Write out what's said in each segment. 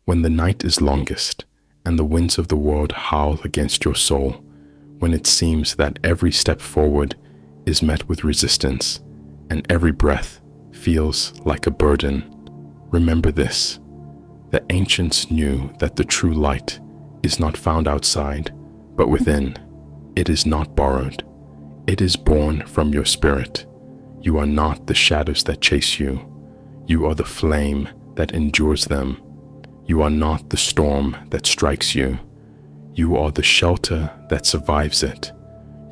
When the night is longest and the winds of the world howl against your soul, when it seems that every step forward is met with resistance and every breath feels like a burden, remember this. The ancients knew that the true light is not found outside, but within. It is not borrowed. It is born from your spirit. You are not the shadows that chase you. You are the flame that endures them. You are not the storm that strikes you. You are the shelter that survives it.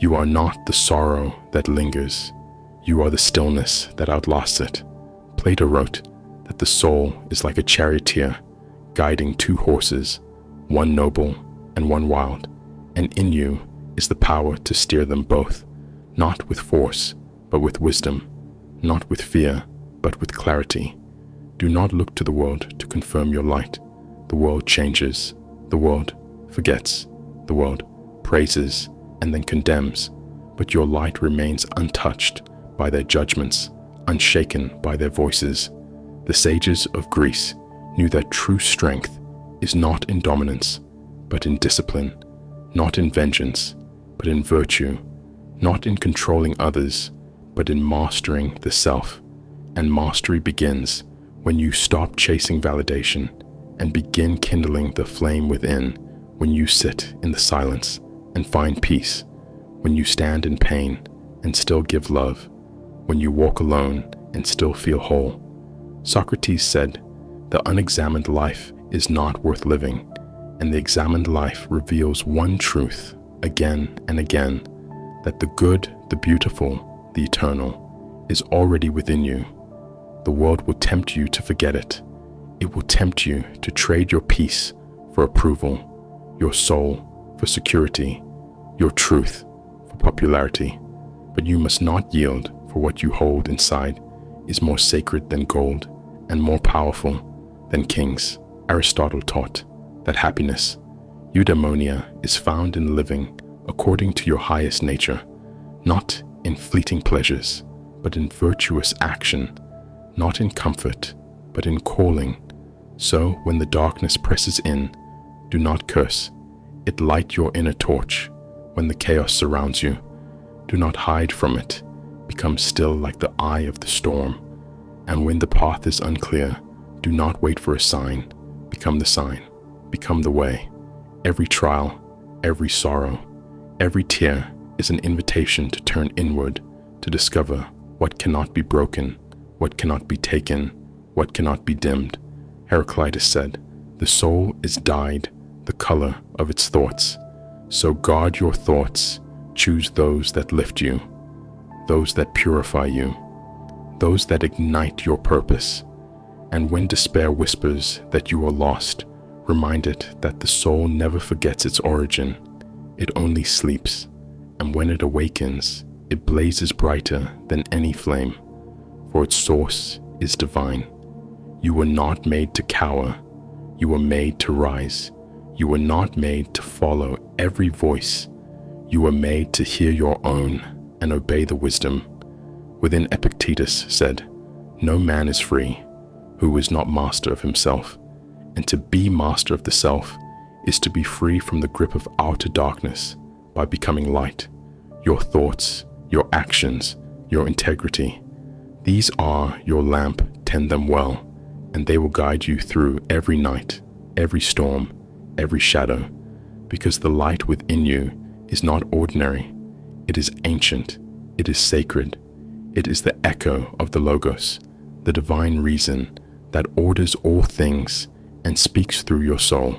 You are not the sorrow that lingers. You are the stillness that outlasts it. Plato wrote that the soul is like a charioteer guiding two horses, one noble and one wild, and in you is the power to steer them both, not with force, but with wisdom, not with fear, but with clarity. Do not look to the world to confirm your light. The world changes, the world forgets, the world praises and then condemns, but your light remains untouched by their judgments, unshaken by their voices. The sages of Greece knew that true strength is not in dominance, but in discipline, not in vengeance, but in virtue, not in controlling others, but in mastering the self. And mastery begins when you stop chasing validation and begin kindling the flame within, when you sit in the silence and find peace, when you stand in pain and still give love, when you walk alone and still feel whole. Socrates said, "The unexamined life is not worth living," and the examined life reveals one truth again and again, that the good, the beautiful, the eternal is already within you. The world will tempt you to forget it. It will tempt you to trade your peace for approval, your soul for security, your truth for popularity. But you must not yield, for what you hold inside is more sacred than gold and more powerful than kings. Aristotle taught that happiness, eudaimonia, is found in living according to your highest nature, not in fleeting pleasures, but in virtuous action, not in comfort, but in calling. So when the darkness presses in, do not curse. It light your inner torch. When the chaos surrounds you, do not hide from it. Become still like the eye of the storm. And when the path is unclear, do not wait for a sign. Become the sign. Become the way. Every trial, every sorrow, every tear is an invitation to turn inward, to discover what cannot be broken, what cannot be taken, what cannot be dimmed. Heraclitus said, "The soul is dyed the color of its thoughts. So guard your thoughts, choose those that lift you, those that purify you, those that ignite your purpose. And when despair whispers that you are lost, remind it that the soul never forgets its origin. It only sleeps, and when it awakens, it blazes brighter than any flame, for its source is divine. You were not made to cower. You were made to rise. You were not made to follow every voice. You were made to hear your own and obey the wisdom." Within Epictetus said, "No man is free who is not master of himself, and to be master of the self is to be free from the grip of outer darkness by becoming light. Your thoughts, your actions, your integrity, these are your lamp. Tend them well, and they will guide you through every night, every storm, every shadow, because the light within you is not ordinary. It is ancient. It is sacred. It is the echo of the Logos, the divine reason that orders all things and speaks through your soul.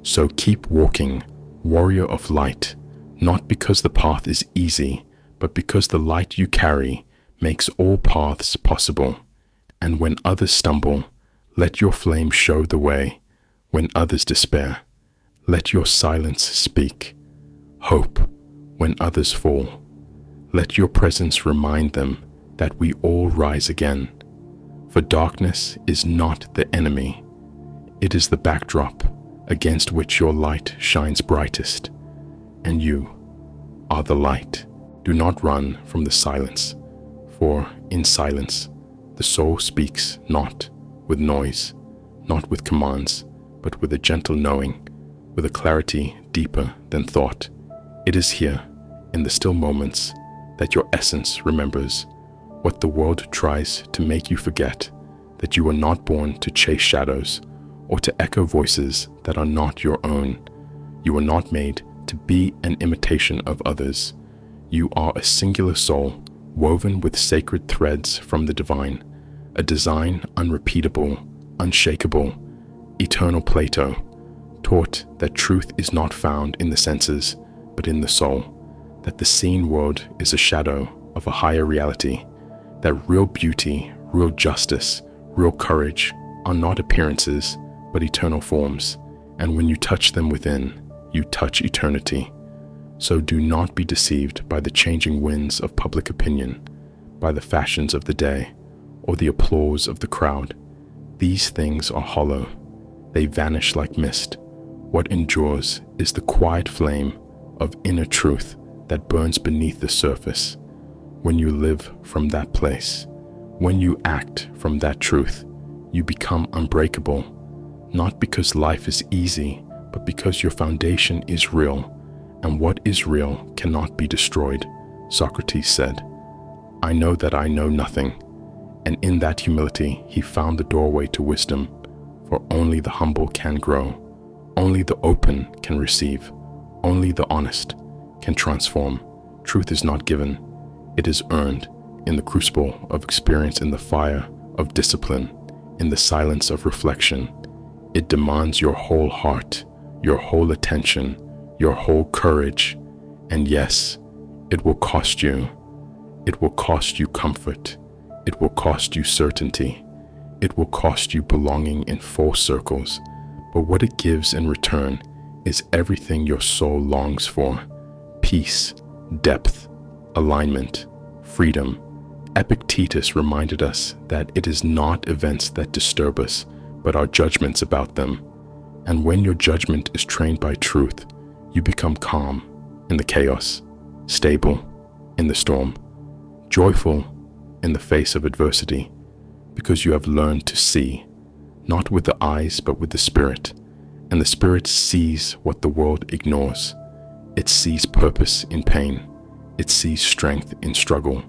So keep walking, warrior of light, not because the path is easy, but because the light you carry makes all paths possible. And when others stumble, let your flame show the way. When others despair, let your silence speak. Hope when others fall. Let your presence remind them that we all rise again. For darkness is not the enemy. It is the backdrop against which your light shines brightest. And you are the light. Do not run from the silence, for in silence the soul speaks not with noise, not with commands, but with a gentle knowing, with a clarity deeper than thought. It is here, in the still moments, that your essence remembers what the world tries to make you forget, that you were not born to chase shadows or to echo voices that are not your own. You were not made to be an imitation of others. You are a singular soul, woven with sacred threads from the divine, a design unrepeatable, unshakable, eternal Plato, taught that truth is not found in the senses, but in the soul, that the seen world is a shadow of a higher reality, that real beauty, real justice, real courage are not appearances, but eternal forms, and when you touch them within, you touch eternity. So do not be deceived by the changing winds of public opinion, by the fashions of the day, or the applause of the crowd. These things are hollow. They vanish like mist. What endures is the quiet flame of inner truth that burns beneath the surface. When you live from that place, when you act from that truth, you become unbreakable, not because life is easy, but because your foundation is real, and what is real cannot be destroyed. Socrates said, "I know that I know nothing," and in that humility he found the doorway to wisdom, for only the humble can grow, only the open can receive, only the honest can transform. Truth is not given, it is earned in the crucible of experience, in the fire of discipline, in the silence of reflection. It demands your whole heart, your whole attention, your whole courage, and yes, it will cost you. It will cost you comfort. It will cost you certainty. It will cost you belonging in full circles, but what it gives in return is everything your soul longs for: peace, depth, alignment, freedom. Epictetus reminded us that it is not events that disturb us, but our judgments about them. And when your judgment is trained by truth, you become calm in the chaos, stable in the storm, joyful in the face of adversity, because you have learned to see, not with the eyes, but with the spirit. And the spirit sees what the world ignores. It sees purpose in pain. It sees strength in struggle.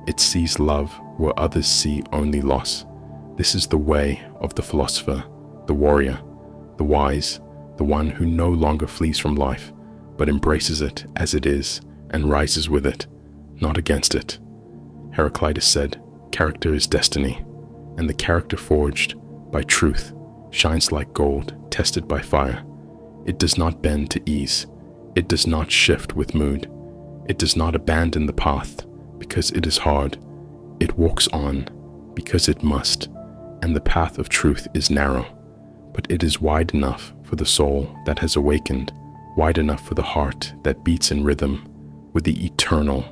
It sees love where others see only loss. This is the way of the philosopher, the warrior, the wise, the one who no longer flees from life, but embraces it as it is and rises with it, not against it. Heraclitus said, "Character is destiny, and the character forged by truth shines like gold tested by fire. It does not bend to ease. It does not shift with mood. It does not abandon the path because it is hard. It walks on because it must, and the path of truth is narrow, but it is wide enough for the soul that has awakened, wide enough for the heart that beats in rhythm with the eternal,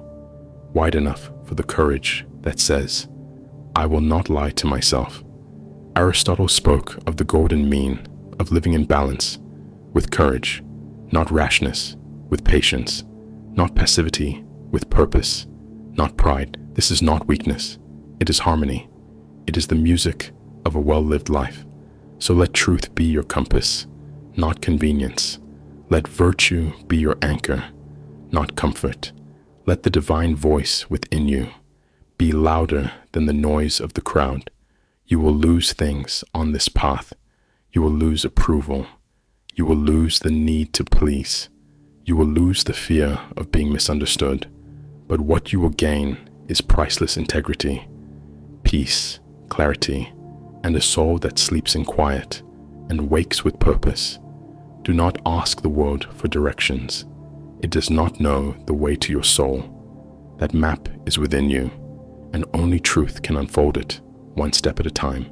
wide enough for the courage that says, 'I will not lie to myself.'" Aristotle spoke of the golden mean of living in balance, with courage, not rashness, with patience, not passivity, with purpose, not pride. This is not weakness. It is harmony. It is the music of a well-lived life. So let truth be your compass, not convenience. Let virtue be your anchor, not comfort. Let the divine voice within you be louder than the noise of the crowd. You will lose things on this path. You will lose approval. You will lose the need to please. You will lose the fear of being misunderstood. But what you will gain is priceless integrity, peace, clarity, and a soul that sleeps in quiet and wakes with purpose. Do not ask the world for directions. It does not know the way to your soul. That map is within you, and only truth can unfold it, one step at a time.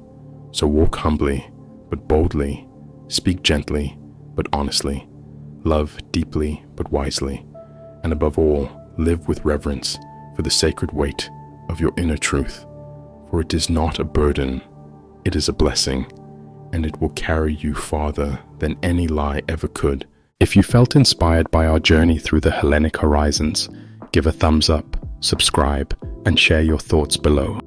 So walk humbly, but boldly, speak gently, but honestly, love deeply, but wisely, and above all, live with reverence for the sacred weight of your inner truth, for it is not a burden, it is a blessing, and it will carry you farther than any lie ever could. If you felt inspired by our journey through the Hellenic horizons, give a thumbs up, subscribe, and share your thoughts below.